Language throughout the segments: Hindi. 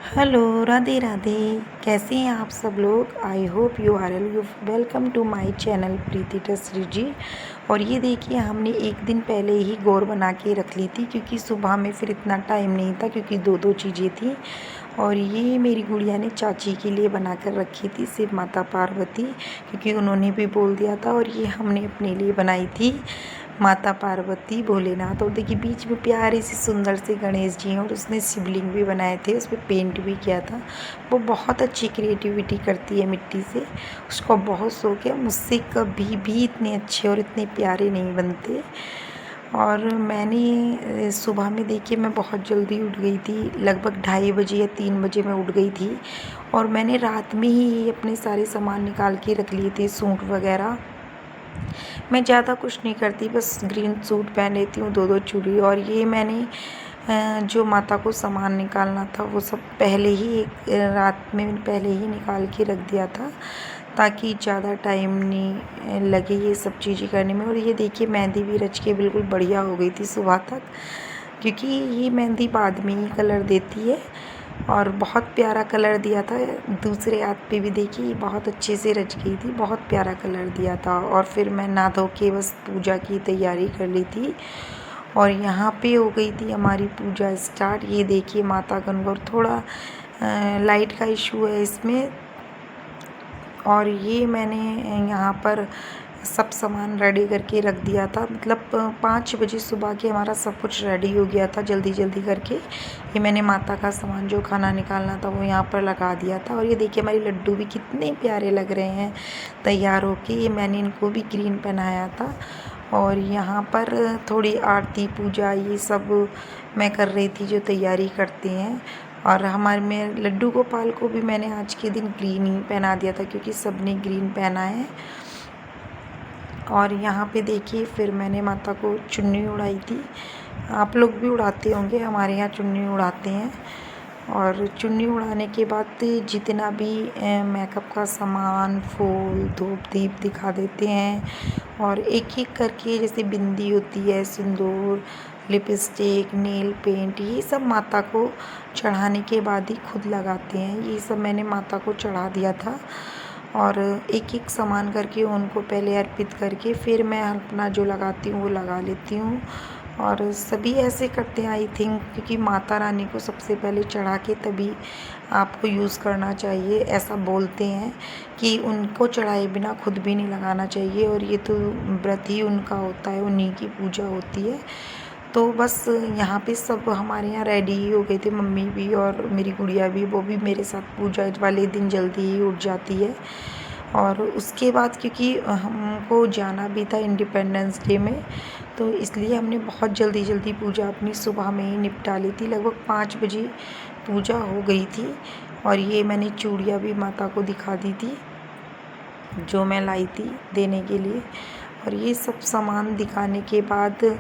हेलो, राधे राधे। कैसे हैं आप सब लोग? I hope you are you welcome to my channel Preeti Tasri ji. और ये देखिए, हमने एक दिन पहले ही गोर बना के रख ली थी क्योंकि सुबह में फिर इतना टाइम नहीं था क्योंकि दो दो चीज़ें थी। और ये मेरी गुड़िया ने चाची के लिए बना कर रखी थी, शिव माता पार्वती, क्योंकि उन्होंने भी बोल दिया था। और ये हमने अपने लिए बनाई थी माता पार्वती भोलेनाथ। और देखिए बीच में प्यारे से सुंदर से गणेश जी हैं और उसने शिवलिंग भी बनाए थे, उस पर पेंट भी किया था। वो बहुत अच्छी क्रिएटिविटी करती है मिट्टी से, उसको बहुत शौक है। मुझसे कभी भी इतने अच्छे और इतने प्यारे नहीं बनते। और मैंने सुबह में देखिए मैं बहुत जल्दी उठ गई थी, लगभग 2:30 या 3 बजे मैं उठ गई थी। और मैंने रात में ही अपने सारे सामान निकाल के रख लिए थे, सूट वगैरह। मैं ज़्यादा कुछ नहीं करती, बस ग्रीन सूट पहन लेती हूँ, 2-2 चूड़ी। और ये मैंने जो माता को सामान निकालना था वो सब पहले ही रात में पहले ही निकाल के रख दिया था, ताकि ज़्यादा टाइम नहीं लगे ये सब चीज़ें करने में। और ये देखिए मेहंदी भी रच के बिल्कुल बढ़िया हो गई थी सुबह तक, क्योंकि ये मेहंदी बाद में ही कलर देती है। और बहुत प्यारा कलर दिया था। दूसरे हाथ पे भी देखिए बहुत अच्छे से रच गई थी, बहुत प्यारा कलर दिया था। और फिर मैं नहा धो के बस पूजा की तैयारी कर ली थी। और यहाँ पे हो गई थी हमारी पूजा स्टार्ट। ये देखिए माता गणगौर, थोड़ा लाइट का इशू है इसमें। और ये मैंने यहाँ पर सब सामान रेडी करके रख दिया था, मतलब 5 बजे सुबह के हमारा सब कुछ रेडी हो गया था जल्दी जल्दी करके। ये मैंने माता का सामान जो खाना निकालना था वो यहाँ पर लगा दिया था। और ये देखिए हमारे लड्डू भी कितने प्यारे लग रहे हैं तैयार होके। ये मैंने इनको भी ग्रीन पहनाया था। और यहाँ पर थोड़ी आरती पूजा ये सब मैं कर रही थी, जो तैयारी करते हैं। और हमारे में लड्डू गोपाल को भी मैंने आज के दिन ग्रीन ही पहना दिया था, क्योंकि सब ने ग्रीन पहना है। और यहाँ पे देखिए फिर मैंने माता को चुन्नी उड़ाई थी। आप लोग भी उड़ाते होंगे, हमारे यहाँ चुन्नी उड़ाते हैं। और चुन्नी उड़ाने के बाद जितना भी मेकअप का सामान, फूल, धूप दीप दिखा देते हैं। और एक एक करके, जैसे बिंदी होती है, सिंदूर, लिपस्टिक, नेल पेंट, ये सब माता को चढ़ाने के बाद ही खुद लगाते हैं। ये सब मैंने माता को चढ़ा दिया था। और एक एक सामान करके उनको पहले अर्पित करके फिर मैं अपना जो लगाती हूँ वो लगा लेती हूँ। और सभी ऐसे करते हैं आई थिंक, क्योंकि माता रानी को सबसे पहले चढ़ा के तभी आपको यूज़ करना चाहिए। ऐसा बोलते हैं कि उनको चढ़ाए बिना खुद भी नहीं लगाना चाहिए। और ये तो व्रत ही उनका होता है, उन्हीं की पूजा होती है। तो बस यहाँ पे सब हमारे यहाँ रेडी ही हो गए थे, मम्मी भी और मेरी गुड़िया भी, वो भी मेरे साथ पूजा वाले दिन जल्दी ही उठ जाती है। और उसके बाद क्योंकि हमको जाना भी था इंडिपेंडेंस डे में, तो इसलिए हमने बहुत जल्दी जल्दी पूजा अपनी सुबह में ही निपटा ली थी। लगभग 5 बजे पूजा हो गई थी। और ये मैंने चूड़ियाँ भी माता को दिखा दी थी जो मैं लाई थी देने के लिए। और ये सब सामान दिखाने के बाद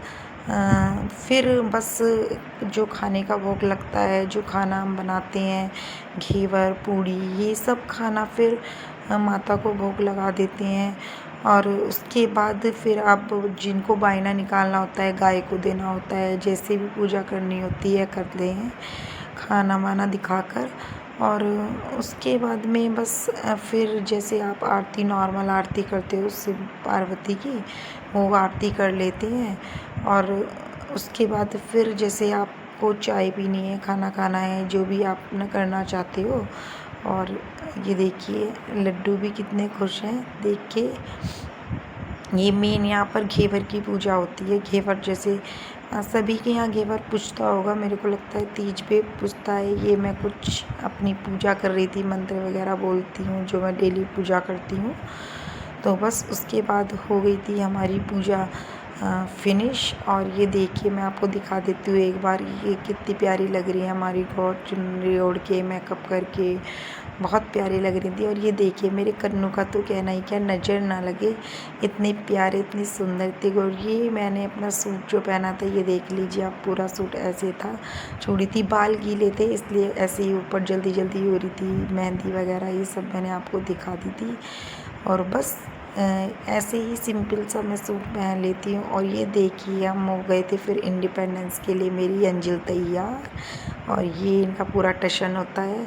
फिर बस जो खाने का भोग लगता है, जो खाना हम बनाते हैं, घेवर पूड़ी, ये सब खाना फिर माता को भोग लगा देते हैं। और उसके बाद फिर आप जिनको बायना निकालना होता है, गाय को देना होता है, जैसे भी पूजा करनी होती है करते हैं खाना वाना दिखाकर। और उसके बाद में बस फिर जैसे आप आरती, नॉर्मल आरती करते हो शिव पार्वती की, वो आरती कर लेते हैं। और उसके बाद फिर जैसे आपको चाय पीनी है, खाना खाना है, जो भी आप न करना चाहते हो। और ये देखिए लड्डू भी कितने खुश हैं देख के। ये मेन यहाँ पर घेवर की पूजा होती है। घेवर जैसे सभी के यहाँ घेवर पूजता होगा, मेरे को लगता है तीज पे पूजता है। ये मैं कुछ अपनी पूजा कर रही थी, मंत्र वगैरह बोलती हूँ जो मैं डेली पूजा करती हूँ। तो बस उसके बाद हो गई थी हमारी पूजा फिनिश। और ये देखिए मैं आपको दिखा देती हूँ एक बार, ये कितनी प्यारी लग रही है हमारी गौर, चुनरी ओढ़ के, मेकअप करके, बहुत प्यारी लग रही थी। और ये देखिए मेरे कन्नों का तो कहना ही क्या, नज़र ना लगे, इतने प्यारे, इतनी सुंदर थे। और ये मैंने अपना सूट जो पहना था, ये देख लीजिए आप, पूरा सूट ऐसे था, छोड़ी थी, बाल गीले थे इसलिए ऐसे ही ऊपर जल्दी जल्दी हो रही थी। मेहंदी वगैरह ये सब मैंने आपको दिखा दी थी। और बस ऐसे ही सिंपल सा मैं सूट पहन लेती हूँ। और ये देखिए हम हो गए थे फिर इंडिपेंडेंस के लिए मेरी अंजिल तैयार। और ये इनका पूरा टशन होता है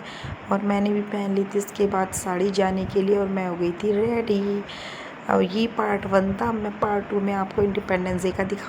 और मैंने भी पहन ली थी इसके बाद साड़ी जाने के लिए और मैं हो गई थी रेडी। अब ये पार्ट 1 था। मैं पार्ट 2 में आपको इंडिपेंडेंस डे का दिखाऊँ।